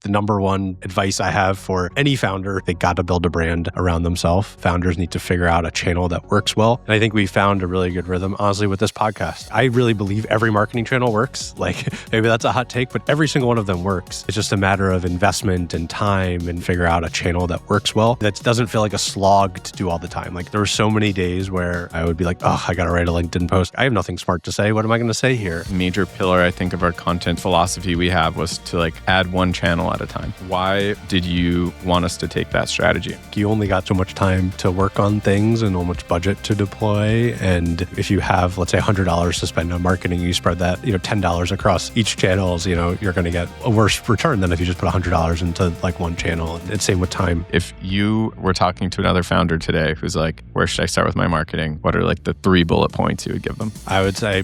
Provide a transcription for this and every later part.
the number one advice I have for any founder. They got to build a brand around themselves. Founders need to figure out a channel that works well. And I think we found a really good rhythm, honestly, with this podcast. I really believe every marketing channel works. Like maybe that's a hot take, but every single one of them works. It's just a matter of investment and time and figure out a channel that works well. That doesn't feel like a slog to do all the time. Like there were so many days where I would be like, oh, I got to write a LinkedIn post. I have nothing smart to say. What am I going to say here? Major pillar, I think, of our content philosophy we have was to like add one channel at a time. Why did you want us to take that strategy? You only got so much time to work on things and so much budget to deploy. And if you have, let's say, $100 to spend on marketing, you spread that, $10 across each channels, you're going to get a worse return than if you just put $100 into like one channel. And same with time. If you were talking to another founder today who's like, where should I start with my marketing? What are like the 3 bullet points you would give them? I would say,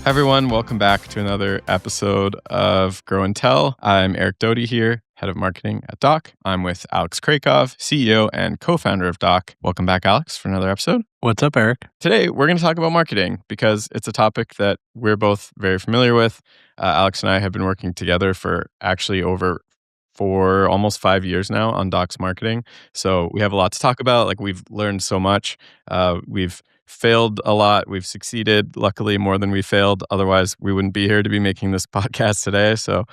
Hi everyone, welcome back to another episode of Grow and Tell. I'm Eric Doty here, head of marketing at Doc. I'm with Alex Kracov, CEO and co-founder of Doc. Welcome back, Alex, for another episode. What's up, Eric? Today, we're going to talk about marketing because it's a topic that we're both very familiar with. Alex and I have been working together for actually over almost 5 years now on Doc's marketing. So we have a lot to talk about. Like we've learned so much. We've failed a lot. We've succeeded, luckily, more than we failed. Otherwise, we wouldn't be here to be making this podcast today. So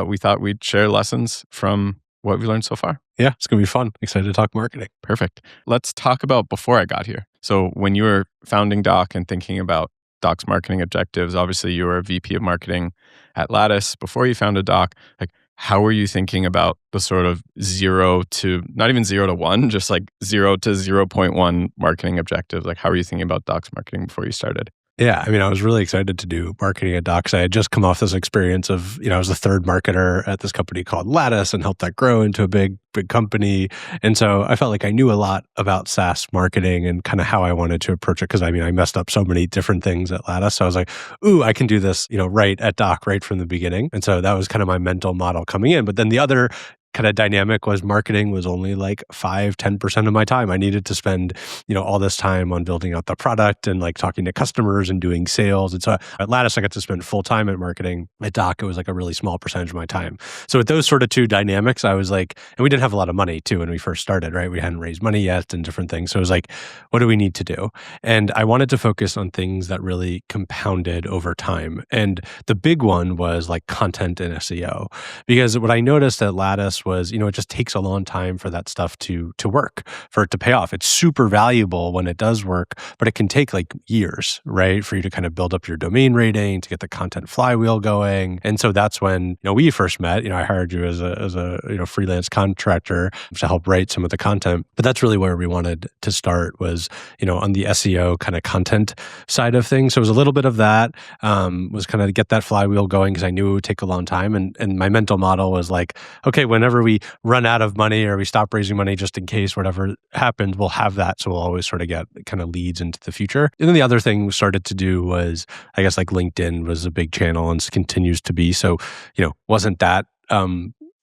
we thought we'd share lessons from what we learned so far. Yeah, it's going to be fun. Excited to talk marketing. Perfect. Let's talk about before I got here. So when you were founding Doc and thinking about Doc's marketing objectives, obviously you were a VP of marketing at Lattice before you founded Doc. Like, how were you thinking about the sort of 0 to, not even 0 to 1, just like 0 to 0.1 marketing objectives? Like, how were you thinking about Doc's marketing before you started? Yeah, I was really excited to do marketing at Docs. I had just come off this experience of, I was the third marketer at this company called Lattice and helped that grow into a big company. And so I felt like I knew a lot about SaaS marketing and kind of how I wanted to approach it. Because I messed up so many different things at Lattice. So I was like, ooh, I can do this, right at Doc right from the beginning. And so that was kind of my mental model coming in. But then the other kind of dynamic was marketing was only like 5-10% of my time. I needed to spend, all this time on building out the product and like talking to customers and doing sales. And so at Lattice, I got to spend full time at marketing. At Doc, it was like a really small percentage of my time. So with those sort of two dynamics, I was like, and we didn't have a lot of money too when we first started, right? We hadn't raised money yet and different things. So it was like, what do we need to do? And I wanted to focus on things that really compounded over time. And the big one was like content and SEO. Because what I noticed at Lattice was, it just takes a long time for that stuff to work, for it to pay off. It's super valuable when it does work, but it can take like years, right? For you to kind of build up your domain rating, to get the content flywheel going. And so that's when, we first met. I hired you as a freelance contractor to help write some of the content. But that's really where we wanted to start was, on the SEO kind of content side of things. So it was a little bit of that, was kind of to get that flywheel going because I knew it would take a long time. And my mental model was like, okay, whenever we run out of money or we stop raising money just in case whatever happens, we'll have that. So we'll always sort of get kind of leads into the future. And then the other thing we started to do was, I guess like LinkedIn was a big channel and continues to be. So, wasn't that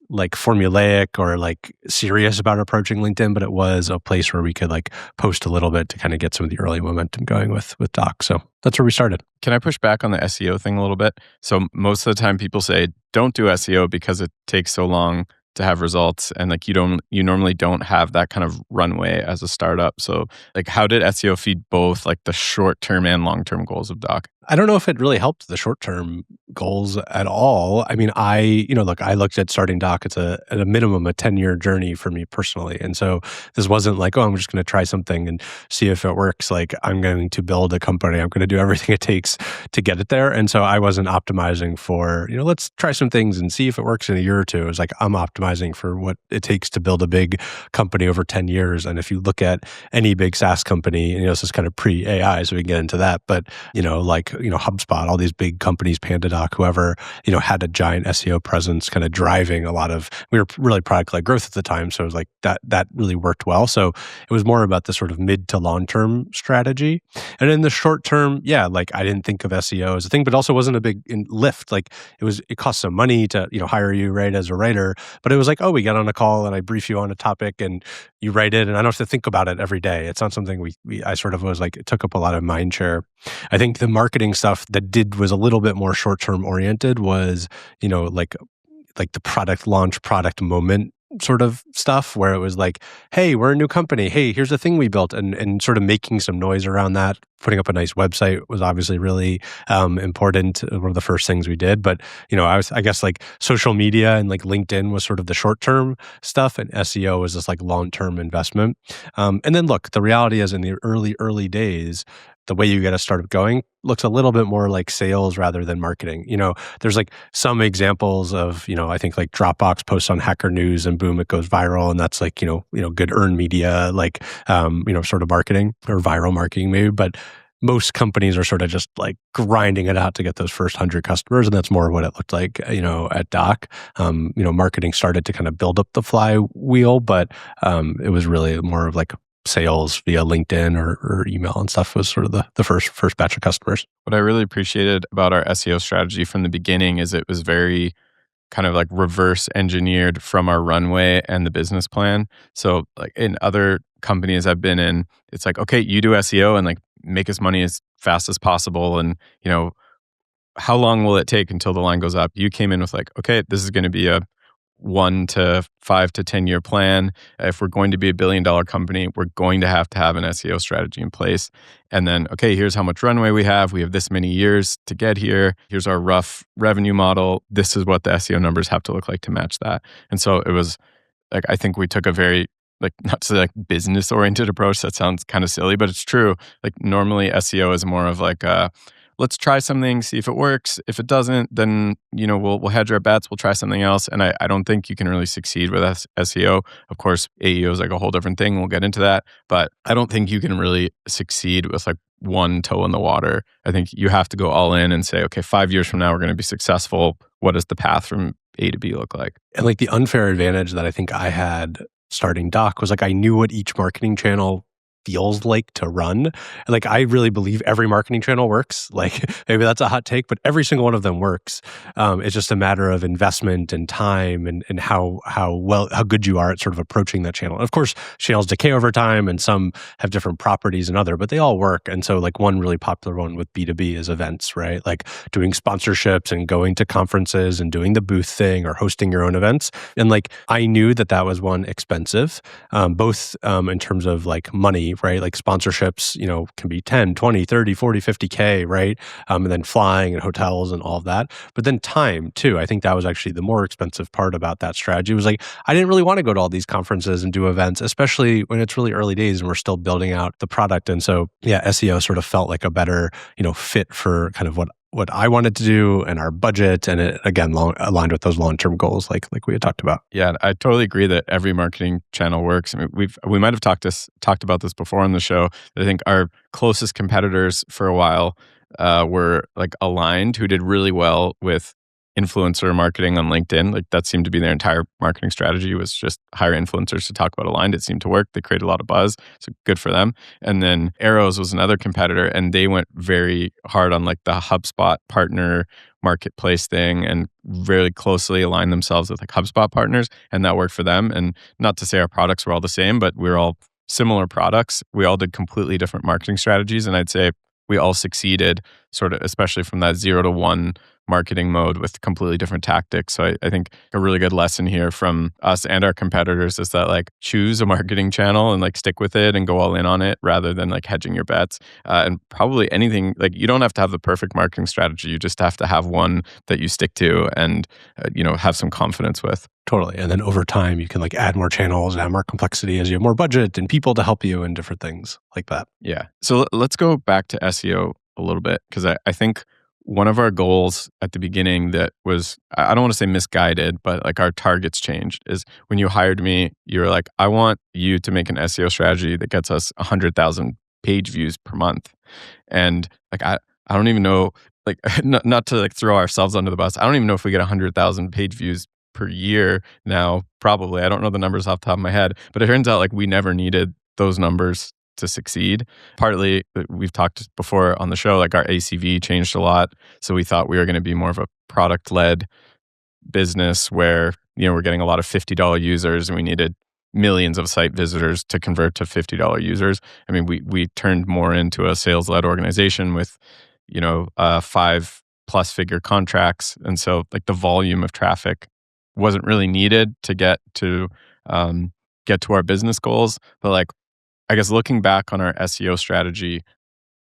like formulaic or like serious about approaching LinkedIn, but it was a place where we could like post a little bit to kind of get some of the early momentum going with Doc. So that's where we started. Can I push back on the SEO thing a little bit? So most of the time people say, don't do SEO because it takes so long to have results and like you normally don't have that kind of runway as a startup. So like how did SEO feed both like the short-term and long-term goals of Doc? I don't know if it really helped the short-term goals at all. I looked at starting Doc. It's at a minimum a 10-year journey for me personally. And so this wasn't like, oh, I'm just going to try something and see if it works. Like I'm going to build a company. I'm going to do everything it takes to get it there. And so I wasn't optimizing for, let's try some things and see if it works in a year or two. It was like, I'm optimizing for what it takes to build a big company over 10 years. And if you look at any big SaaS company, this is kind of pre-AI, so we can get into that. But, HubSpot, all these big companies, PandaDoc, whoever, had a giant SEO presence kind of driving a lot of, we were really product-led growth at the time. So it was like that really worked well. So it was more about the sort of mid to long-term strategy. And in the short term, like I didn't think of SEO as a thing, but also wasn't a big lift. Like it cost some money to, hire you, right, as a writer, but was like, oh, we get on a call and I brief you on a topic and you write it, and I don't have to think about it every day. It's not something I sort of was like, it took up a lot of mind share. I think the marketing stuff that was a little bit more short term oriented was, like the product launch, product moment sort of stuff where it was like, hey, we're a new company. Hey, here's a thing we built, and sort of making some noise around that. Putting up a nice website was obviously really important. One of the first things we did. But, I guess like social media and like LinkedIn was sort of the short term stuff, and SEO was this like long term investment. And then look, the reality is in the early days, the way you get a startup going looks a little bit more like sales rather than marketing. There's like some examples of, I think like Dropbox posts on Hacker News and boom, it goes viral. And that's like, good earned media, like, sort of marketing or viral marketing maybe. But most companies are sort of just like grinding it out to get those first 100 customers. And that's more what it looked like, at Doc. Marketing started to kind of build up the flywheel, but it was really more of like sales via LinkedIn or email and stuff was sort of the first batch of customers. What I really appreciated about our SEO strategy from the beginning is it was very kind of like reverse engineered from our runway and the business plan. So like in other companies I've been in, it's like, okay, you do SEO and like make us money as fast as possible. And, how long will it take until the line goes up? You came in with like, okay, this is going to be a 1 to 5 to 10 year plan. If we're going to be $1 billion company, we're going to have an SEO strategy in place. And then, okay, here's how much runway we have. We have this many years to get here. Here's our rough revenue model. This is what the SEO numbers have to look like to match that. And so it was like, I think we took a very, like, not to say like business oriented approach. That sounds kind of silly, but it's true. Like normally SEO is more of like let's try something, see if it works. If it doesn't, then we'll hedge our bets. We'll try something else. And I don't think you can really succeed with SEO. Of course, AEO is like a whole different thing. We'll get into that. But I don't think you can really succeed with like one toe in the water. I think you have to go all in and say, okay, 5 years from now, we're going to be successful. What does the path from A to B look like? And like the unfair advantage that I think I had starting Doc was like I knew what each marketing channel feels like to run. Like I really believe every marketing channel works. Like maybe that's a hot take, but every single one of them works. It's just a matter of investment and time and how good you are at sort of approaching that channel. And of course, channels decay over time and some have different properties and other, but they all work. And so like one really popular one with B2B is events, right? Like doing sponsorships and going to conferences and doing the booth thing or hosting your own events. And like I knew that was one expensive, both in terms of like money, right? Like sponsorships, can be 10, 20, 30, 40, 50K, right? And then flying and hotels and all of that. But then time too. I think that was actually the more expensive part about that strategy was like, I didn't really want to go to all these conferences and do events, especially when it's really early days and we're still building out the product. And so, yeah, SEO sort of felt like a better, fit for kind of what I wanted to do and our budget, and it again aligned with those long-term goals, like we had talked about. Yeah, I totally agree that every marketing channel works. I mean, we might have talked about this before on the show. I think our closest competitors for a while were like Aligned, who did really well with influencer marketing on LinkedIn. Like that seemed to be their entire marketing strategy was just hire influencers to talk about Aligned. It seemed to work. They created a lot of buzz. So good for them. And then Arrows was another competitor and they went very hard on like the HubSpot partner marketplace thing and very closely aligned themselves with like HubSpot partners. And that worked for them. And not to say our products were all the same, but we were all similar products. We all did completely different marketing strategies. And I'd say we all succeeded sort of, especially from that 0 to 1 marketing mode with completely different tactics. So I think a really good lesson here from us and our competitors is that like choose a marketing channel and like stick with it and go all in on it rather than like hedging your bets. And probably anything, like you don't have to have the perfect marketing strategy. You just have to have one that you stick to and, have some confidence with. Totally. And then over time, you can like add more channels, add more complexity as you have more budget and people to help you and different things like that. Yeah. So let's go back to SEO a little bit because I think one of our goals at the beginning that was, I don't want to say misguided, but like our targets changed is when you hired me, you were like, I want you to make an SEO strategy that gets us 100,000 page views per month. And like, I don't even know, like not to like throw ourselves under the bus. I don't even know if we get 100,000 page views per year now, probably. I don't know the numbers off the top of my head, but it turns out like we never needed those numbers to succeed. Partly, we've talked before on the show, like our ACV changed a lot. So we thought we were going to be more of a product-led business where we're getting a lot of $50 users and we needed millions of site visitors to convert to $50 users. I mean, we turned more into a sales-led organization with, 5+ figure contracts. And so like the volume of traffic wasn't really needed to get to our business goals. But like, I guess looking back on our SEO strategy,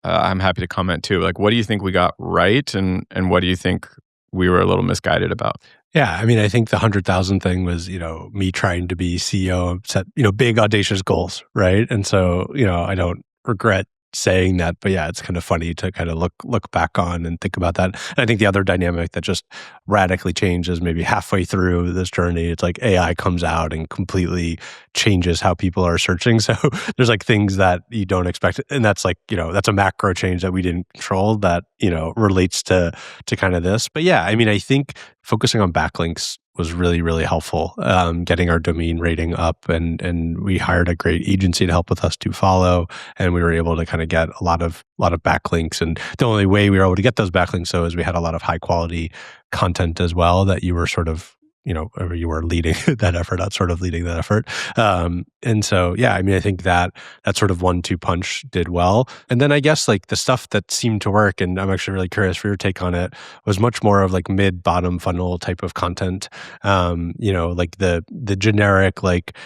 I'm happy to comment too. Like, what do you think we got right, and what do you think we were a little misguided about? Yeah, I mean, I think the 100,000 thing was, me trying to be CEO, set, big audacious goals, right? And so, I don't regret saying that, but yeah, it's kind of funny to kind of look back on and think about that. And I think the other dynamic that just radically changes maybe halfway through this journey, it's like AI comes out and completely changes how people are searching. So there's like things that you don't expect, and that's like, that's a macro change that we didn't control that, relates to kind of this. But yeah, I mean, I think focusing on backlinks was really, really helpful, getting our domain rating up, and we hired a great agency to help with us to follow, and we were able to kind of get a lot of backlinks. And the only way we were able to get those backlinks though is we had a lot of high quality content as well that you were sort of, or you were leading that effort, not sort of leading that effort. And so, yeah, I mean, I think that sort of 1-2 punch did well. And then I guess like the stuff that seemed to work, and I'm actually really curious for your take on it, was much more of like mid-bottom funnel type of content. Like the generic, like,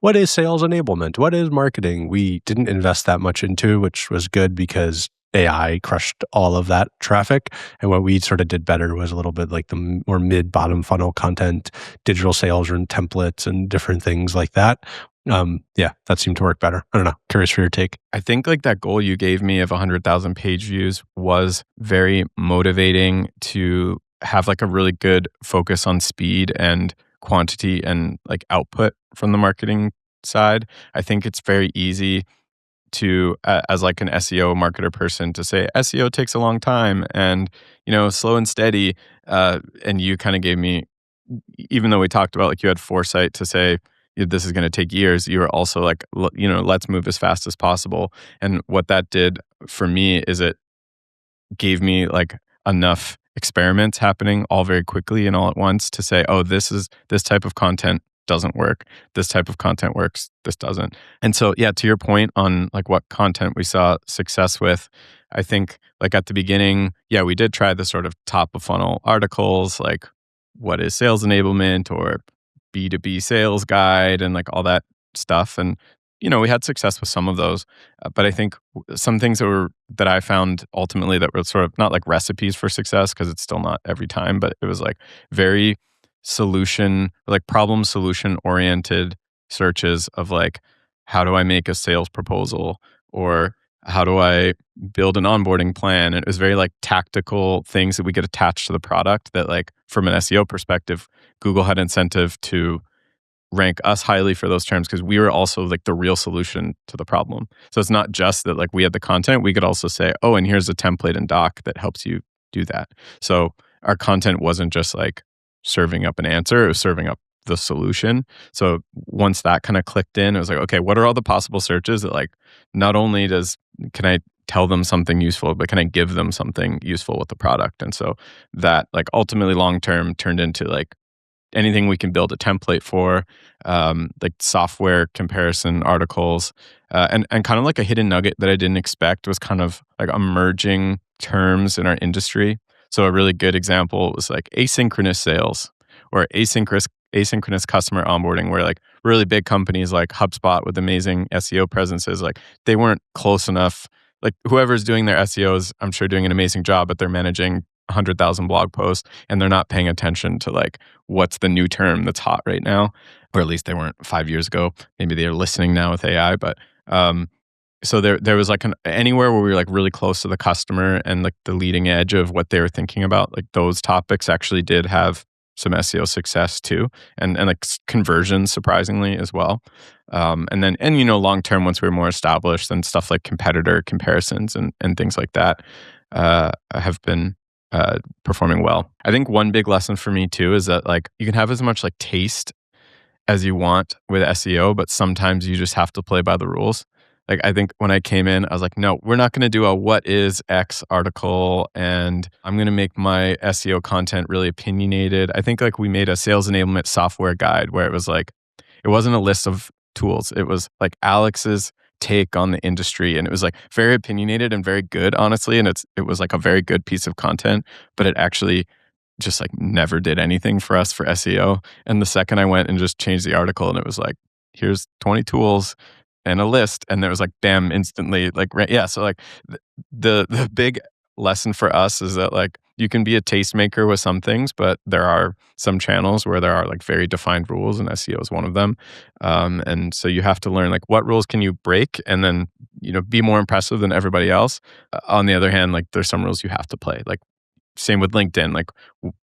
what is sales enablement? What is marketing? We didn't invest that much into, which was good because AI crushed all of that traffic. And what we sort of did better was a little bit like the more mid-bottom funnel content, digital sales and templates and different things like that. Yeah, that seemed to work better. I don't know. Curious for your take. I think like that goal you gave me of 100,000 page views was very motivating to have like a really good focus on speed and quantity and like output from the marketing side. I think it's very easy to as like an SEO marketer person to say SEO takes a long time and slow and steady, and you kind of gave me, even though we talked about like you had foresight to say this is going to take years, you were also like let's move as fast as possible. And what that did for me is it gave me like enough experiments happening all very quickly and all at once to say, oh, this type of content doesn't work. This type of content works. This doesn't. And so, yeah, to your point on like what content we saw success with, I think like at the beginning, yeah, we did try the sort of top of funnel articles, like what is sales enablement or B2B sales guide and like all that stuff. And, we had success with some of those. But I think some things that I found ultimately that were sort of not like recipes for success, because it's still not every time, but it was like very problem solution oriented searches of like, how do I make a sales proposal, or how do I build an onboarding plan? And it was very like tactical things that we could attach to the product that like from an SEO perspective, Google had incentive to rank us highly for those terms because we were also like the real solution to the problem. So it's not just that like we had the content, we could also say, oh, and here's a template and doc that helps you do that. So our content wasn't just like serving up an answer, it was serving up the solution. So once that kind of clicked in, it was like, okay, what are all the possible searches that like, not only can I tell them something useful, but can I give them something useful with the product? And so that like ultimately long-term turned into like anything we can build a template for, like software comparison articles, and kind of like a hidden nugget that I didn't expect was kind of like emerging terms in our industry. So a really good example was like asynchronous sales or asynchronous customer onboarding, where like really big companies like HubSpot with amazing SEO presences, like they weren't close enough. Like whoever's doing their SEO is, I'm sure, doing an amazing job, but they're managing 100,000 blog posts and they're not paying attention to like what's the new term that's hot right now, or at least they weren't 5 years ago. Maybe they're listening now with AI, but so there was like anywhere where we were like really close to the customer and like the leading edge of what they were thinking about, like those topics actually did have some SEO success too, and like conversions surprisingly as well. And long term, once we were more established, then stuff like competitor comparisons and things like that have been performing well. I think one big lesson for me too is that like you can have as much like taste as you want with SEO, but sometimes you just have to play by the rules. Like, I think when I came in, I was like, no, we're not going to do a what is X article, and I'm going to make my SEO content really opinionated. I think like we made a sales enablement software guide where it was like, it wasn't a list of tools. It was like Alex's take on the industry, and it was like very opinionated and very good, honestly. And it was like a very good piece of content, but it actually just like never did anything for us for SEO. And the second I went and just changed the article, and it was like, here's 20 tools and a list, and there was like, bam, instantly, like, yeah. So like the big lesson for us is that like you can be a tastemaker with some things, but there are some channels where there are like very defined rules, and SEO is one of them. And so you have to learn like what rules can you break, and then be more impressive than everybody else. On the other hand, like there's some rules you have to play. Like same with LinkedIn, like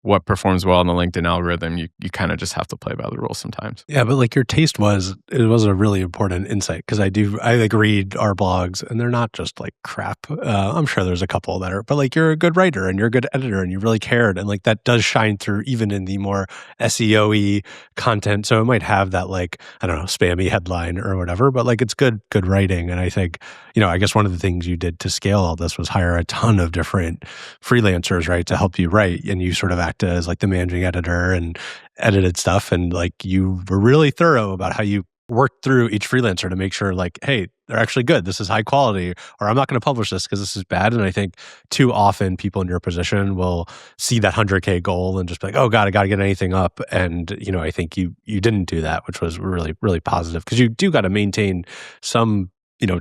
what performs well in the LinkedIn algorithm, you kind of just have to play by the rules sometimes. Yeah, but like your taste was a really important insight, because I like read our blogs and they're not just like crap. I'm sure there's a couple that are, but like you're a good writer and you're a good editor and you really cared, and like that does shine through even in the more SEO-y content. So it might have that like, I don't know, spammy headline or whatever, but like it's good writing. And I think, I guess one of the things you did to scale all this was hire a ton of different freelancers, right, to help you write, and you sort of acted as like the managing editor and edited stuff, and like you were really thorough about how you worked through each freelancer to make sure like, hey, they're actually good, this is high quality, or I'm not going to publish this because this is bad. And I think too often people in your position will see that 100K goal and just be like, oh god, I got to get anything up. And I think you didn't do that, which was really, really positive, because you do got to maintain some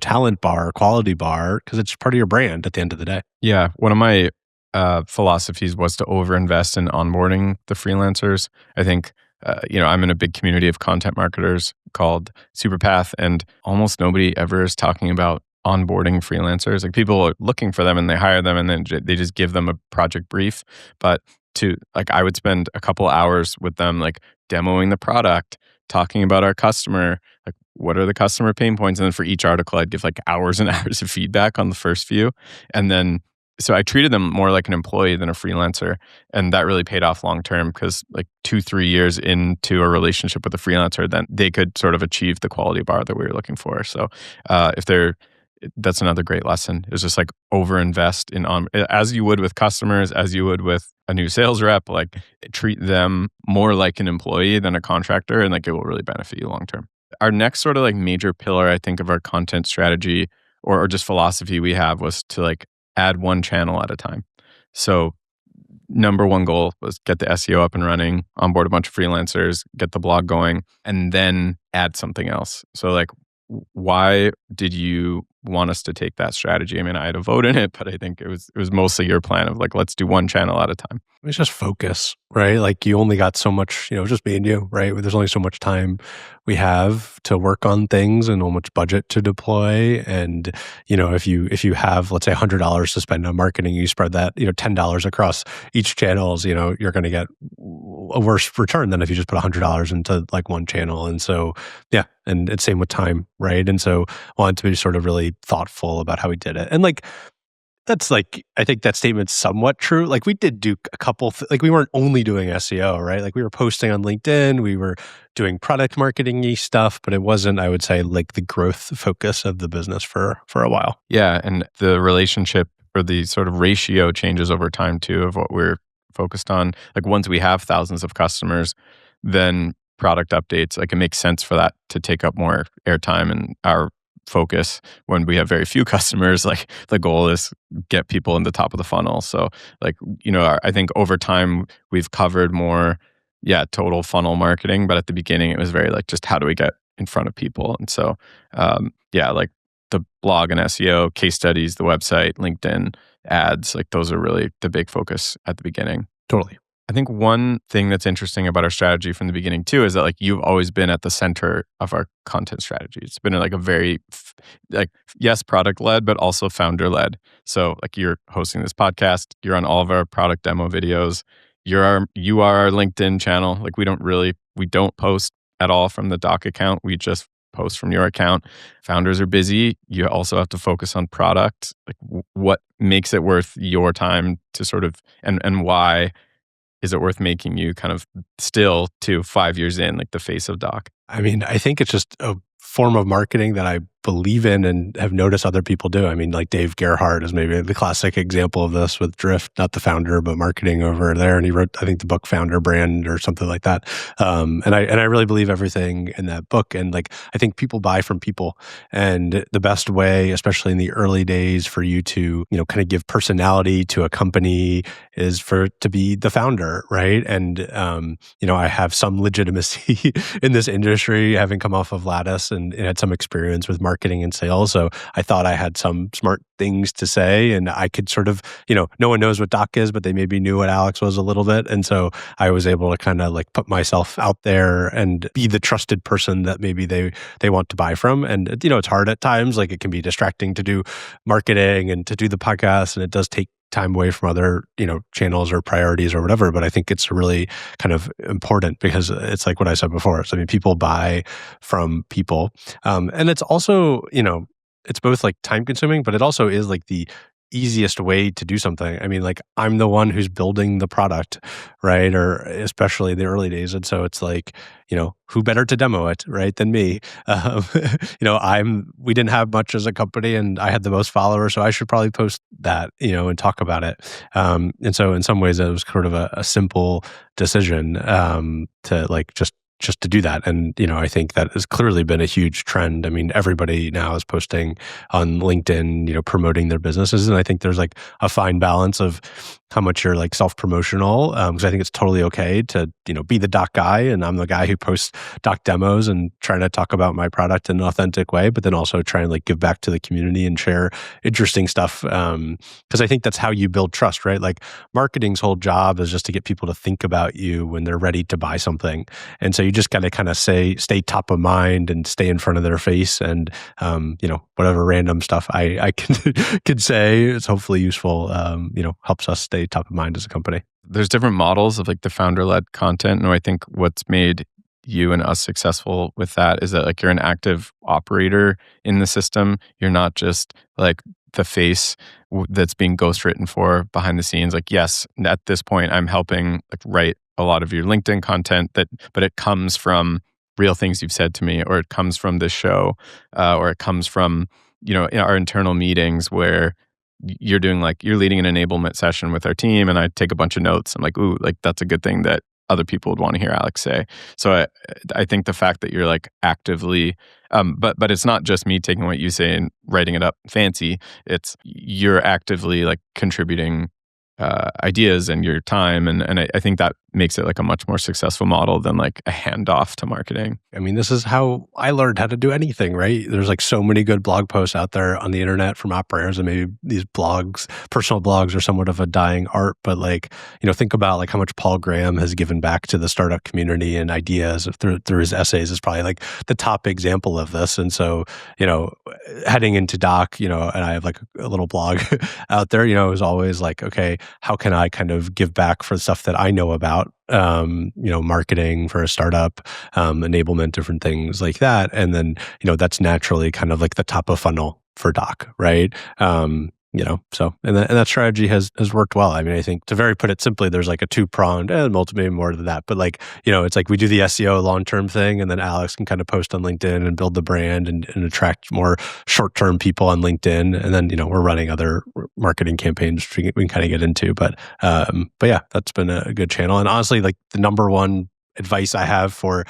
talent bar, quality bar, because it's part of your brand at the end of the day. Yeah, one of my philosophies was to overinvest in onboarding the freelancers. I think, I'm in a big community of content marketers called Superpath, and almost nobody ever is talking about onboarding freelancers. Like people are looking for them and they hire them and then they just give them a project brief. But I would spend a couple hours with them, like demoing the product, talking about our customer, like what are the customer pain points? And then for each article, I'd give like hours and hours of feedback on the first few. And then so I treated them more like an employee than a freelancer. And that really paid off long term, because like 2-3 years into a relationship with a freelancer, then they could sort of achieve the quality bar that we were looking for. So that's another great lesson. It's just like overinvest as you would with customers, as you would with a new sales rep, like treat them more like an employee than a contractor, and like it will really benefit you long term. Our next sort of like major pillar, I think, of our content strategy or just philosophy we have was to like add one channel at a time. So number one goal was get the SEO up and running, onboard a bunch of freelancers, get the blog going, and then add something else. So like, why did you want us to take that strategy? I mean, I had a vote in it, but I think it was mostly your plan of like, let's do one channel at a time. It's just focus, right? Like you only got so much, just me and you, right? There's only so much time we have to work on things and so much budget to deploy. And, if you have, let's say $100 to spend on marketing, you spread that, $10 across each channels, you're going to get a worse return than if you just put $100 into like one channel. And so, yeah. And it's same with time, right? And so wanted to be sort of really thoughtful about how we did it. And like, that's like, I think that statement's somewhat true. Like we did do a couple, like we weren't only doing SEO, right? Like we were posting on LinkedIn, we were doing product marketing-y stuff, but it wasn't, I would say, like the growth focus of the business for a while. Yeah. And the relationship or the sort of ratio changes over time too of what we're focused on. Like once we have thousands of customers, then product updates, like it makes sense for that to take up more airtime and our focus. When we have very few customers, like the goal is get people in the top of the funnel. So like, I think over time we've covered more, total funnel marketing. But at the beginning it was very like, just how do we get in front of people? And so, like the blog and SEO, case studies, the website, LinkedIn ads, like those are really the big focus at the beginning. Totally. I think one thing that's interesting about our strategy from the beginning too is that like you've always been at the center of our content strategy. It's been like a very yes, product led, but also founder led. So like you're hosting this podcast, you're on all of our product demo videos, you are our LinkedIn channel. Like we don't post at all from the Doc account. We just post from your account. Founders are busy. You also have to focus on product. Like what makes it worth your time to sort of and why is it worth making you kind of still to 5 years in, like the face of Doc? I mean, I think it's just a form of marketing that I believe in and have noticed other people do. I mean, like Dave Gerhardt is maybe the classic example of this with Drift, not the founder, but marketing over there. And he wrote, I think, the book Founder Brand or something like that. And I really believe everything in that book. And like, I think people buy from people. And the best way, especially in the early days, for you to, kind of give personality to a company is for it to be the founder, right? And, I have some legitimacy in this industry, having come off of Lattice and had some experience with marketing and sales. So I thought I had some smart things to say, and I could sort of, no one knows what Doc is, but they maybe knew what Alex was a little bit. And so I was able to kind of like put myself out there and be the trusted person that maybe they want to buy from. And, it's hard at times. Like it can be distracting to do marketing and to do the podcast, and it does take time away from other, channels or priorities or whatever. But I think it's really kind of important because it's like what I said before. So, I mean, people buy from people. And it's also, it's both like time consuming, but it also is like the easiest way to do something. I mean, like I'm the one who's building the product, right? Or especially the early days. And so it's like, who better to demo it, right, than me? We didn't have much as a company and I had the most followers, so I should probably post that, and talk about it. And so in some ways it was sort of a simple decision to like just to do that. And, I think that has clearly been a huge trend. I mean, everybody now is posting on LinkedIn, promoting their businesses. And I think there's like a fine balance of how much you're like self-promotional. Because I think it's totally okay to, be the doc guy. And I'm the guy who posts doc demos and trying to talk about my product in an authentic way, but then also try and like give back to the community and share interesting stuff. Because I think that's how you build trust, right? Like marketing's whole job is just to get people to think about you when they're ready to buy something. And so you just got to kind of stay top of mind and stay in front of their face. And, whatever random stuff I can say is hopefully useful, helps us stay top of mind as a company. There's different models of like the founder-led content. And I think what's made you and us successful with that is that like you're an active operator in the system. You're not just like the face that's being ghostwritten for behind the scenes. Like, yes, at this point, I'm helping like write a lot of your LinkedIn content, but it comes from real things you've said to me, or it comes from this show, or it comes from, in our internal meetings where you're leading an enablement session with our team and I take a bunch of notes. I'm like, ooh, like that's a good thing that other people would want to hear Alex say. So I think the fact that you're like actively, but it's not just me taking what you say and writing it up fancy. It's you're actively like contributing ideas and your time. And I think that makes it like a much more successful model than like a handoff to marketing. I mean, this is how I learned how to do anything, right? There's like so many good blog posts out there on the internet from operators, and maybe these blogs, personal blogs, are somewhat of a dying art. But like, think about like how much Paul Graham has given back to the startup community and ideas through his essays is probably like the top example of this. And so, heading into Doc, and I have like a little blog out there, is always like, okay, how can I kind of give back for the stuff that I know about? Marketing for a startup, enablement, different things like that. And then, that's naturally kind of like the top of funnel for Doc, right? So, and that strategy has worked well. I mean, I think to put it simply, there's like a two-pronged and maybe more than that, but like, it's like we do the SEO long-term thing, and then Alex can kind of post on LinkedIn and build the brand and attract more short-term people on LinkedIn. And then, we're running other marketing campaigns we can kind of get into, but yeah, that's been a good channel. And honestly, like the number one advice I have for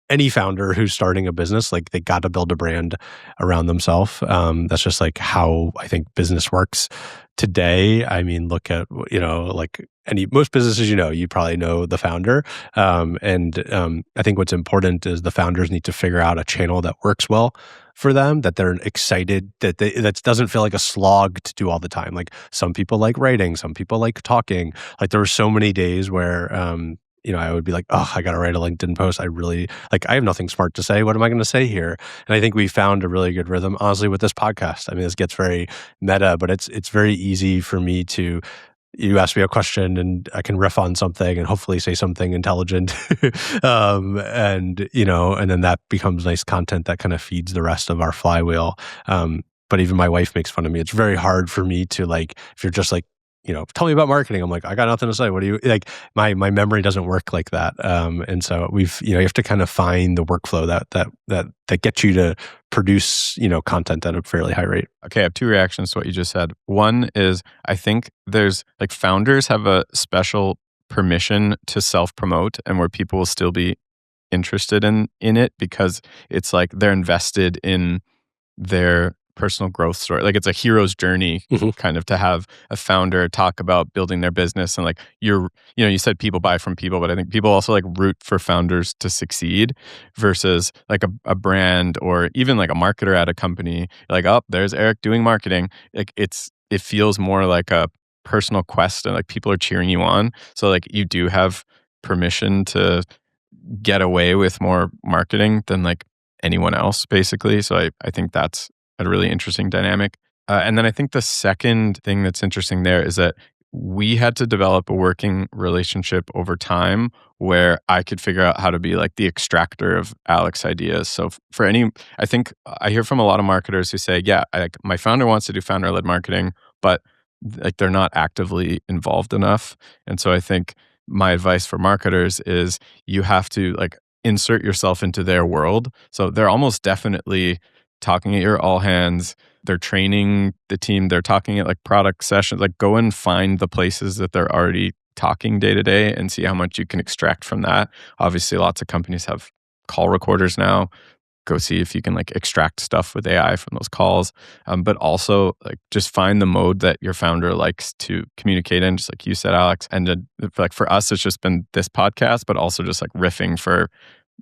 any founder who's starting a business, like they got to build a brand around themselves. That's just like how I think business works today. I mean, look at, like most businesses, you probably know the founder. And I think what's important is the founders need to figure out a channel that works well for them, that they're excited, that doesn't feel like a slog to do all the time. Like some people like writing, some people like talking. Like there were so many days where, I would be like, oh, I got to write a LinkedIn post. I have nothing smart to say. What am I going to say here? And I think we found a really good rhythm, honestly, with this podcast. I mean, this gets very meta, but it's very easy for me to, you ask me a question and I can riff on something and hopefully say something intelligent. And then that becomes nice content that kind of feeds the rest of our flywheel. But even my wife makes fun of me. It's very hard for me to like, if you're just like tell me about marketing. I'm like, I got nothing to say. What do you like? My memory doesn't work like that. And so you have to kind of find the workflow that gets you to produce, content at a fairly high rate. Okay, I have two reactions to what you just said. One is I think there's like founders have a special permission to self-promote and where people will still be interested in it because it's like they're invested in their personal growth story. Like it's a hero's journey kind of to have a founder talk about building their business and like you said people buy from people, but I think people also like root for founders to succeed versus like a brand or even like a marketer at a company. You're like, oh, there's Eric doing marketing. Like it feels more like a personal quest and like people are cheering you on. So like you do have permission to get away with more marketing than like anyone else, basically. So I think that's a really interesting dynamic. And then I think the second thing that's interesting there is that we had to develop a working relationship over time where I could figure out how to be like the extractor of Alex's ideas. So I think I hear from a lot of marketers who say, yeah, my founder wants to do founder-led marketing, but like they're not actively involved enough. And so I think my advice for marketers is you have to like insert yourself into their world. So they're almost definitely talking at your all hands. They're training the team. They're talking at like product sessions. Like go and find the places that they're already talking day to day and see how much you can extract from that. Obviously, lots of companies have call recorders now. Go see if you can like extract stuff with AI from those calls. But also like just find the mode that your founder likes to communicate in, just like you said, Alex. And like for us, it's just been this podcast, but also just like riffing for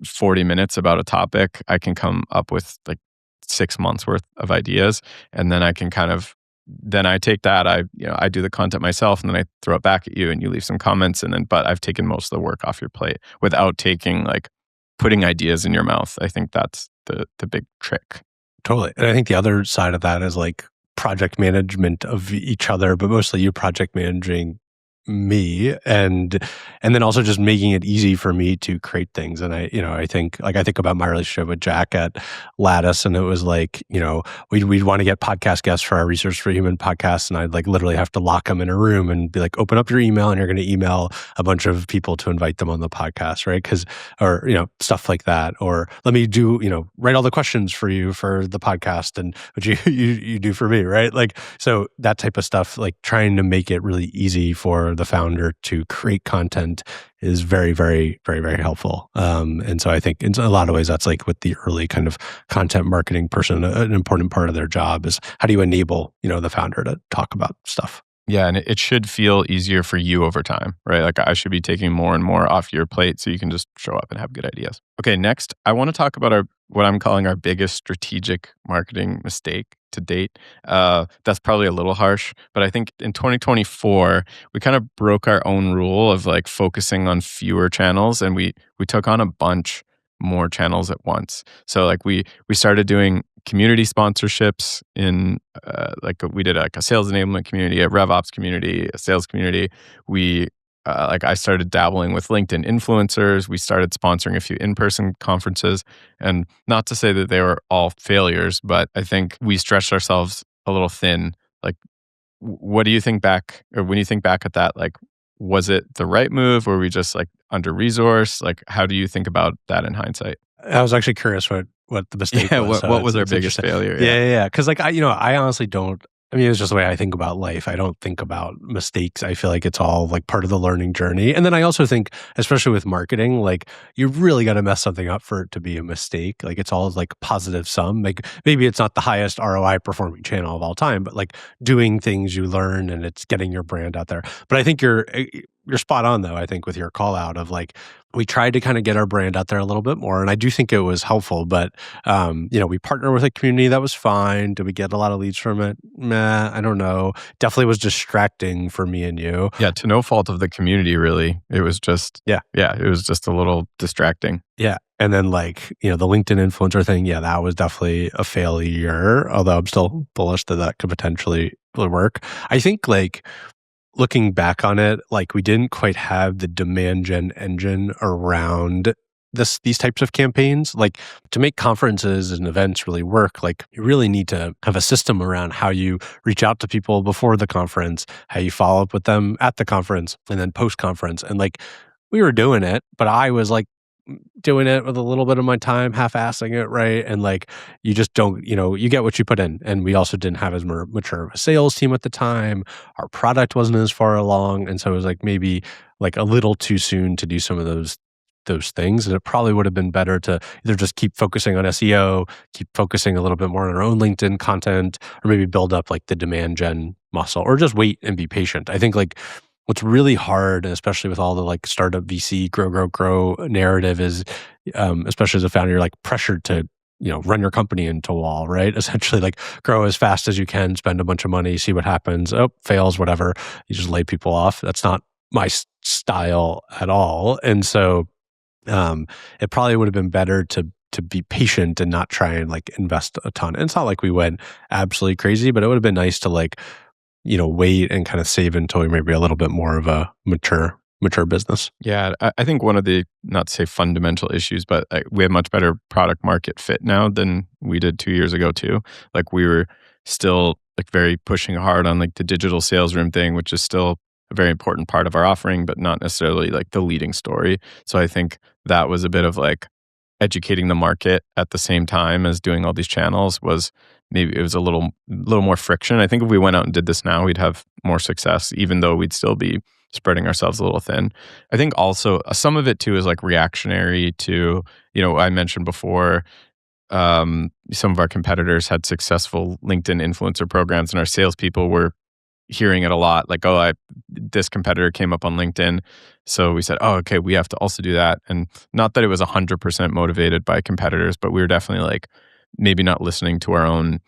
40 minutes about a topic. I can come up with like 6 months worth of ideas. And then I can then I take that, I do the content myself and then I throw it back at you and you leave some comments but I've taken most of the work off your plate without putting ideas in your mouth. I think that's the big trick. Totally. And I think the other side of that is like project management of each other, but mostly you project managing me and then also just making it easy for me to create things. And I think about my relationship with Jack at Lattice, and it was like, we'd want to get podcast guests for our Research for Human podcast, and I'd like literally have to lock them in a room and be like, open up your email and you're going to email a bunch of people to invite them on the podcast, right? Or stuff like that. Or let me do, write all the questions for you for the podcast and what you do for me, right? Like, so that type of stuff, like trying to make it really easy for the founder to create content is very, very, very, very helpful. And so I think in a lot of ways, that's like with the early kind of content marketing person, an important part of their job is how do you enable, the founder to talk about stuff? Yeah, and it should feel easier for you over time, right? Like I should be taking more and more off your plate so you can just show up and have good ideas. Okay, next, I want to talk about what I'm calling our biggest strategic marketing mistake to date. That's probably a little harsh, but I think in 2024, we kind of broke our own rule of like focusing on fewer channels, and we took on a bunch more channels at once. So like we started doing community sponsorships in we did like a sales enablement community, a RevOps community, a sales community. We I started dabbling with LinkedIn influencers. We started sponsoring a few in-person conferences, and not to say that they were all failures, but I think we stretched ourselves a little thin. Like, what do you think back, or when you think back at that, like, was it the right move? Or were we just like under-resourced? Like, how do you think about that in hindsight? I was actually curious what the mistake was. What was our biggest failure? Yeah. Because like I honestly don't. I mean, it's just the way I think about life. I don't think about mistakes. I feel like it's all like part of the learning journey. And then I also think, especially with marketing, like you really got to mess something up for it to be a mistake. Like it's all like positive sum. Like maybe it's not the highest ROI performing channel of all time, but like doing things you learn and it's getting your brand out there. But I think you're spot on though, I think, with your call out of like, we tried to kind of get our brand out there a little bit more. And I do think it was helpful, but, we partnered with a community that was fine. Did we get a lot of leads from it? Meh, I don't know. Definitely was distracting for me and you. Yeah. To no fault of the community, really. It was just, it was just a little distracting. Yeah. And then like, the LinkedIn influencer thing, that was definitely a failure, although I'm still bullish that could potentially work. I think like, looking back on it, like we didn't quite have the demand gen engine around these types of campaigns. Like, to make conferences and events really work, like, you really need to have a system around how you reach out to people before the conference, how you follow up with them at the conference, and then post conference. And like, we were doing it, but I was like doing it with a little bit of my time, half-assing it, right? And like, you just don't, you get what you put in. And we also didn't have as mature of a sales team at the time. Our product wasn't as far along, and so it was like maybe like a little too soon to do some of those things. And it probably would have been better to either just keep focusing on SEO, keep focusing a little bit more on our own LinkedIn content, or maybe build up like the demand gen muscle, or just wait and be patient. I think like what's really hard, especially with all the like startup VC grow narrative, is especially as a founder, you're like pressured to run your company into a wall, right? Essentially, like, grow as fast as you can, spend a bunch of money, see what happens. Oh, fails, whatever. You just lay people off. That's not my style at all. And so it probably would have been better to be patient and not try and like invest a ton. And it's not like we went absolutely crazy, but it would have been nice to like wait and kind of save until we maybe a little bit more of a mature business. Yeah, I think one of the, not to say fundamental issues, but we have much better product market fit now than we did 2 years ago too. Like, we were still like very pushing hard on like the digital sales room thing, which is still a very important part of our offering, but not necessarily like the leading story. So I think that was a bit of like educating the market at the same time as doing all these channels. Was maybe it was a little more friction. I think if we went out and did this now, we'd have more success, even though we'd still be spreading ourselves a little thin. I think also some of it too is like reactionary to, I mentioned before, some of our competitors had successful LinkedIn influencer programs, and our salespeople were hearing it a lot, like, oh, this competitor came up on LinkedIn. So we said, oh, okay, we have to also do that. And not that it was 100% motivated by competitors, but we were definitely like maybe not listening to our own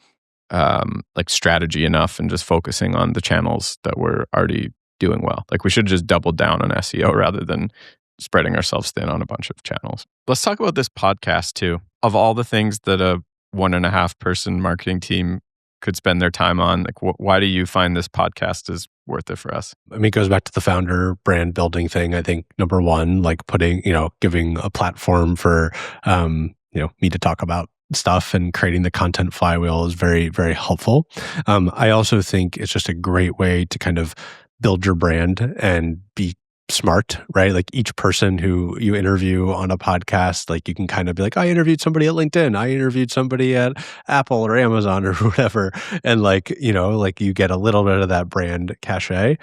like strategy enough and just focusing on the channels that were already doing well. Like, we should have just doubled down on SEO rather than spreading ourselves thin on a bunch of channels. Let's talk about this podcast too. Of all the things that a 1.5 person marketing team could spend their time on, like, why do you find this podcast is worth it for us? I mean, it goes back to the founder brand building thing. I think number one, like putting, giving a platform for, me to talk about stuff and creating the content flywheel is very, very helpful. I also think it's just a great way to kind of build your brand and be smart, right? Like, each person who you interview on a podcast, like, you can kind of be like, I interviewed somebody at LinkedIn, I interviewed somebody at Apple or Amazon or whatever. And like, like, you get a little bit of that brand cachet.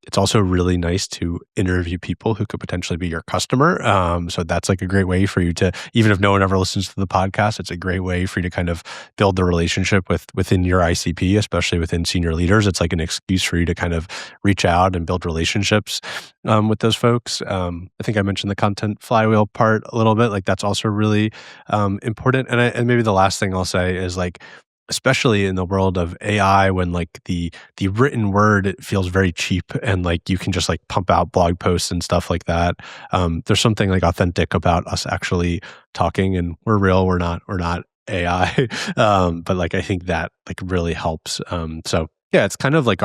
It's also really nice to interview people who could potentially be your customer. So that's like a great way for you to, even if no one ever listens to the podcast, it's a great way for you to kind of build the relationship within your ICP, especially within senior leaders. It's like an excuse for you to kind of reach out and build relationships with those folks. I think I mentioned the content flywheel part a little bit. Like, that's also really important. And maybe the last thing I'll say is, like, especially in the world of AI, when like the written word, it feels very cheap, and like you can just like pump out blog posts and stuff like that. There's something like authentic about us actually talking, and we're real. We're not AI. But like, I think that like really helps. So yeah, it's kind of like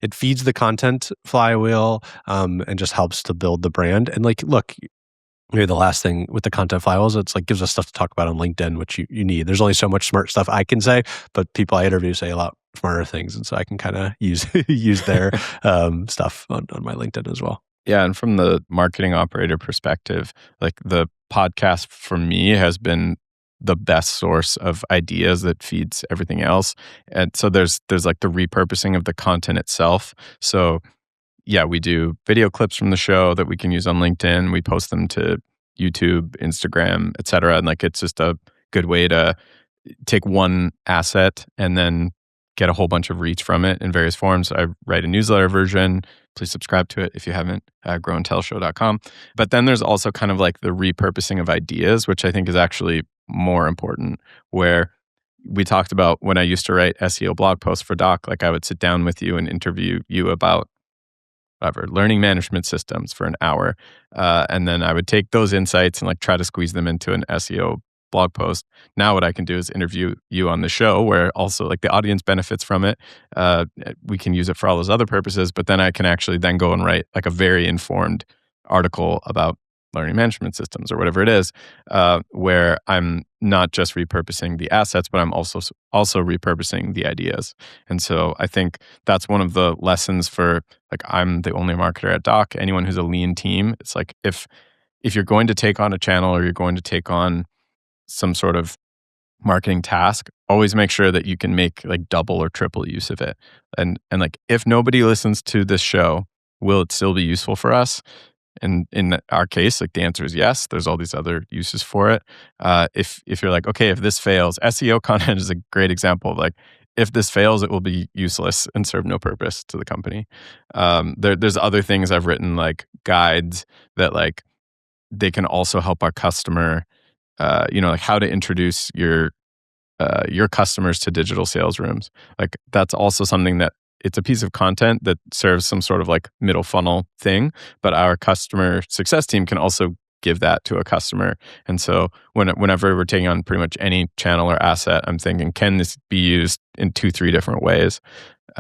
it feeds the content flywheel, and just helps to build the brand. And like, look, maybe the last thing with the content flywheel is it's like gives us stuff to talk about on LinkedIn, which you need. There's only so much smart stuff I can say, but people I interview say a lot smarter things. And so I can kind of use their stuff on my LinkedIn as well. Yeah. And from the marketing operator perspective, like, the podcast for me has been the best source of ideas that feeds everything else. And so there's like the repurposing of the content itself. So yeah, we do video clips from the show that we can use on LinkedIn. We post them to YouTube, Instagram, etc. And like, it's just a good way to take one asset and then get a whole bunch of reach from it in various forms. I write a newsletter version. Please subscribe to it if you haven't, growandtellshow.com. But then there's also kind of like the repurposing of ideas, which I think is actually more important, where we talked about when I used to write SEO blog posts for Doc, like, I would sit down with you and interview you about whatever, learning management systems for an hour. And then I would take those insights and like try to squeeze them into an SEO blog post. Now what I can do is interview you on the show, where also like the audience benefits from it. We can use it for all those other purposes, but then I can actually then go and write like a very informed article about learning management systems or whatever it is, where I'm not just repurposing the assets, but I'm also repurposing the ideas. And so I think that's one of the lessons for, like, I'm the only marketer at Doc. Anyone who's a lean team, it's like if you're going to take on a channel or you're going to take on some sort of marketing task, always make sure that you can make like double or triple use of it. And like, if nobody listens to this show, will it still be useful for us? And in our case, like, the answer is yes. There's all these other uses for it. If you're like, okay, if this fails, SEO content is a great example of, like, if this fails, it will be useless and serve no purpose to the company. There's other things I've written, like guides that, like, they can also help our customer, like how to introduce your customers to digital sales rooms. Like, that's also something that it's a piece of content that serves some sort of like middle funnel thing, but our customer success team can also give that to a customer. And so whenever we're taking on pretty much any channel or asset, I'm thinking, can this be used in 2-3 different ways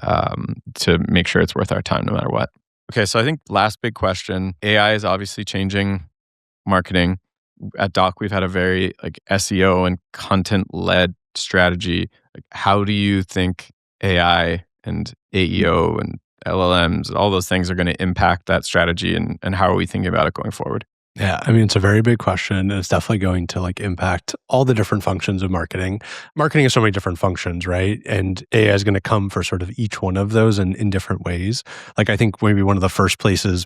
to make sure it's worth our time no matter what? Okay, so I think last big question, AI is obviously changing marketing. At Doc, we've had a very like SEO and content-led strategy. Like, how do you think AI and AEO and LLMs, all those things are going to impact that strategy, and how are we thinking about it going forward? Yeah, I mean, it's a very big question, and it's definitely going to like impact all the different functions of marketing. Marketing has so many different functions, right? And AI is going to come for sort of each one of those in different ways. Like, I think maybe one of the first places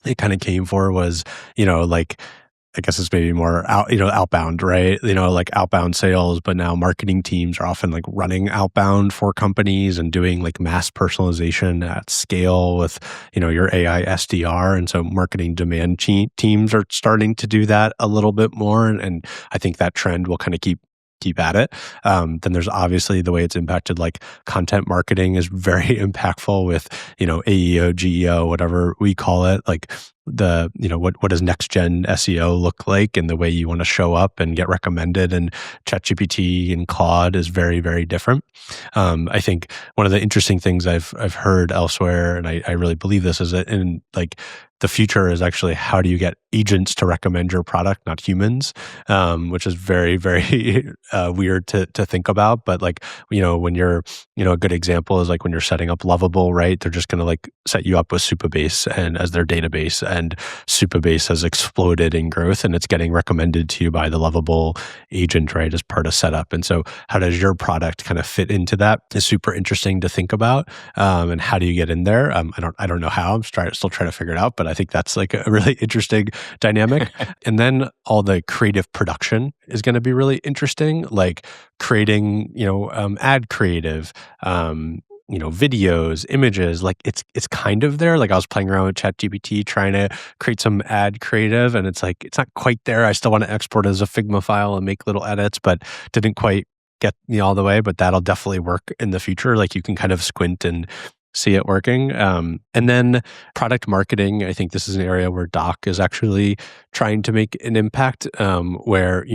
it kind of came for was, like, I guess it's maybe more outbound, right? Like outbound sales, but now marketing teams are often like running outbound for companies and doing like mass personalization at scale with, your AI SDR. And so marketing demand teams are starting to do that a little bit more. And I think that trend will kind of keep at it. Then there's obviously the way it's impacted, like content marketing is very impactful with, AEO, GEO, whatever we call it. Like what does next gen SEO look like, and the way you want to show up and get recommended, and ChatGPT and Claude is very, very different. I think one of the interesting things I've heard elsewhere, and I really believe this, is that in like the future is actually how do you get agents to recommend your product, not humans, which is very, very weird to think about. But like, when you're, a good example is like when you're setting up Lovable, right? They're just going to like set you up with Superbase and as their database, and Superbase has exploded in growth, and it's getting recommended to you by the Lovable agent, right, as part of setup. And so how does your product kind of fit into that is super interesting to think about. And how do you get in there? I don't know how. I'm still trying to figure it out, but I think that's like a really interesting dynamic. And then all the creative production is going to be really interesting, like creating, ad creative, videos, images. Like it's kind of there. Like I was playing around with ChatGPT trying to create some ad creative, and it's like it's not quite there. I still want to export it as a Figma file and make little edits, but didn't quite get me all the way. But that'll definitely work in the future. Like you can kind of squint and see it working. And then product marketing, I think this is an area where Doc is actually trying to make an impact, where,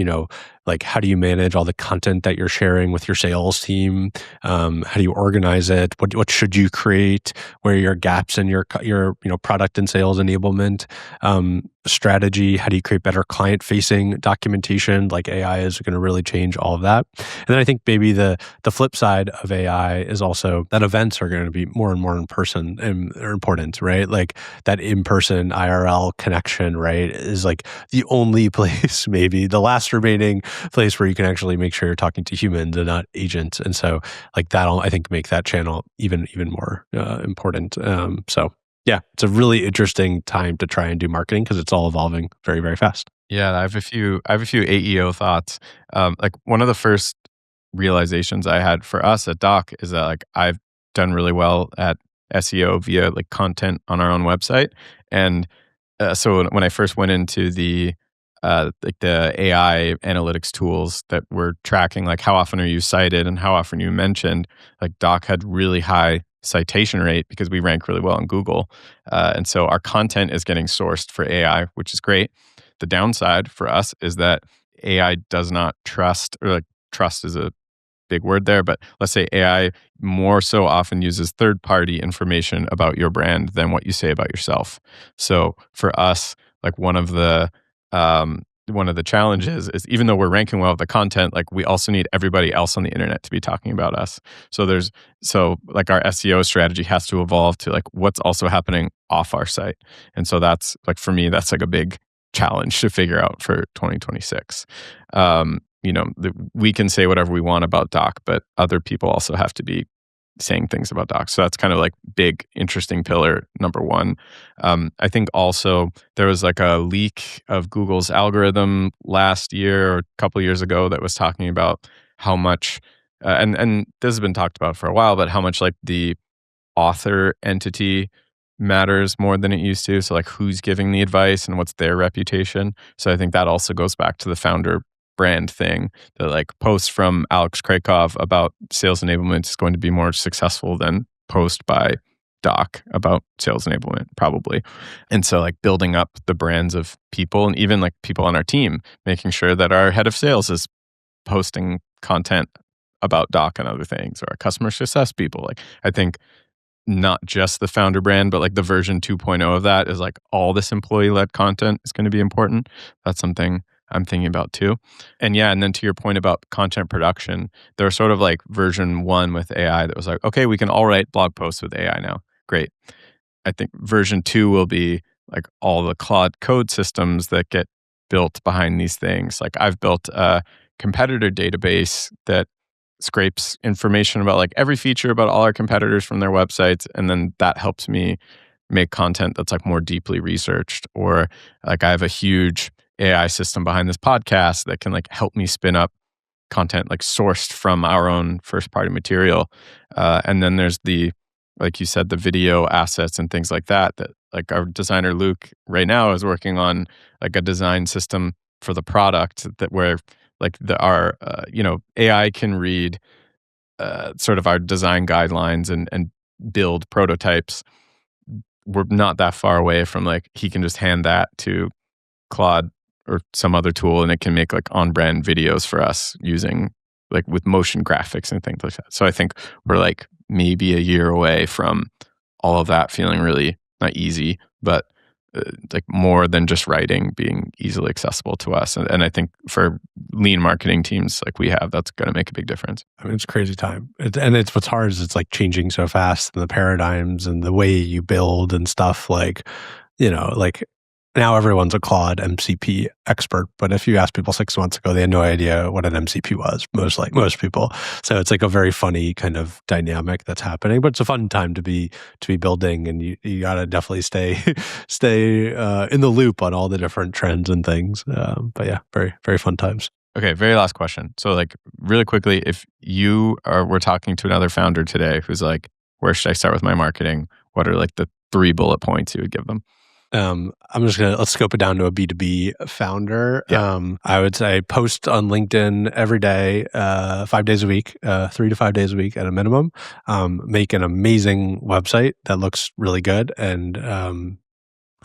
like how do you manage all the content that you're sharing with your sales team? How do you organize it? What should you create? Where are your gaps in your product and sales enablement strategy? How do you create better client-facing documentation? Like AI is going to really change all of that. And then I think maybe the flip side of AI is also that events are going to be more and more in person and are important, right? Like that in-person IRL connection, right, is like the only place, maybe the last remaining place where you can actually make sure you're talking to humans and not agents. And so like that'll, I think, make that channel even more important. So yeah, it's a really interesting time to try and do marketing because it's all evolving very, very fast. Yeah, I have a few AEO thoughts. Like one of the first realizations I had for us at Doc is that like I've done really well at SEO via like content on our own website. And so when I first went into the AI analytics tools that were tracking like how often are you cited and how often you mentioned, like Doc had really high citation rate because we rank really well on Google. And so our content is getting sourced for AI, which is great. The downside for us is that AI does not trust, or like trust is a big word there, but let's say AI more so often uses third-party information about your brand than what you say about yourself. So for us, like one of the one of the challenges is even though we're ranking well with the content, like we also need everybody else on the internet to be talking about us. So like our SEO strategy has to evolve to like what's also happening off our site. And so that's like, for me, that's like a big challenge to figure out for 2026. We can say whatever we want about Doc, but other people also have to be saying things about docs. So that's kind of like big, interesting pillar number one. I think also there was like a leak of Google's algorithm last year or a couple of years ago that was talking about how much, and this has been talked about for a while, but how much like the author entity matters more than it used to. So like who's giving the advice and what's their reputation. So I think that also goes back to the founder brand thing, that like post from Alex Kracov about sales enablement is going to be more successful than post by Doc about sales enablement, probably. And so like building up the brands of people and even like people on our team, making sure that our head of sales is posting content about Doc and other things, or our customer success people. Like I think not just the founder brand, but like the version 2.0 of that is like all this employee-led content is going to be important. That's something I'm thinking about too. And yeah, and then to your point about content production, there was sort of like version 1 with AI that was like, okay, we can all write blog posts with AI now. Great. I think version 2 will be like all the Claude code systems that get built behind these things. Like I've built a competitor database that scrapes information about like every feature about all our competitors from their websites, and then that helps me make content that's like more deeply researched. Or like I have a huge AI system behind this podcast that can like help me spin up content like sourced from our own first party material. And then there's the, like you said, the video assets and things like that like our designer Luke right now is working on like a design system for the product that where like our AI can read sort of our design guidelines and build prototypes. We're not that far away from like he can just hand that to Claude or some other tool and it can make like on-brand videos for us using like with motion graphics and things like that. So I think we're like maybe a year away from all of that feeling really not easy, but like more than just writing being easily accessible to us. And I think for lean marketing teams like we have, that's going to make a big difference. I mean, it's a crazy time. It's what's hard is it's like changing so fast, and the paradigms and the way you build and stuff, like, like now everyone's a Claude MCP expert, but if you ask people 6 months ago, they had no idea what an MCP was, most people. So it's like a very funny kind of dynamic that's happening, but it's a fun time to be building, and you got to definitely stay in the loop on all the different trends and things. But yeah, very, very fun times. Okay, very last question. So like really quickly, if we're talking to another founder today who's like, where should I start with my marketing? What are like the 3 bullet points you would give them? Let's scope it down to a B2B founder. Yeah. I would say post on LinkedIn every day, 5 days a week, 3 to 5 days a week at a minimum. Make an amazing website that looks really good and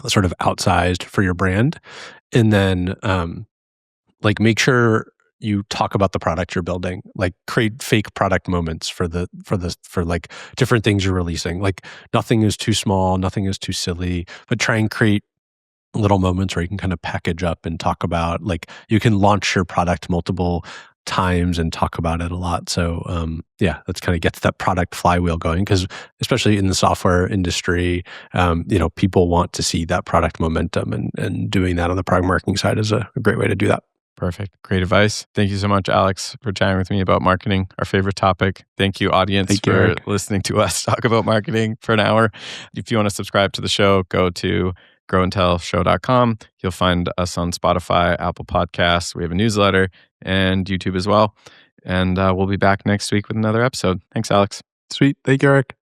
sort of outsized for your brand. And then like make sure you talk about the product you're building, like create fake product moments for like different things you're releasing. Like nothing is too small, nothing is too silly, but try and create little moments where you can kind of package up and talk about, like you can launch your product multiple times and talk about it a lot. So that's kind of gets that product flywheel going, because especially in the software industry, people want to see that product momentum, and doing that on the product marketing side is a great way to do that. Perfect. Great advice. Thank you so much, Alex, for chatting with me about marketing, our favorite topic. Thank you, audience, for listening to us talk about marketing for an hour. If you want to subscribe to the show, go to growandtellshow.com. You'll find us on Spotify, Apple Podcasts. We have a newsletter and YouTube as well. And we'll be back next week with another episode. Thanks, Alex. Sweet. Thank you, Eric.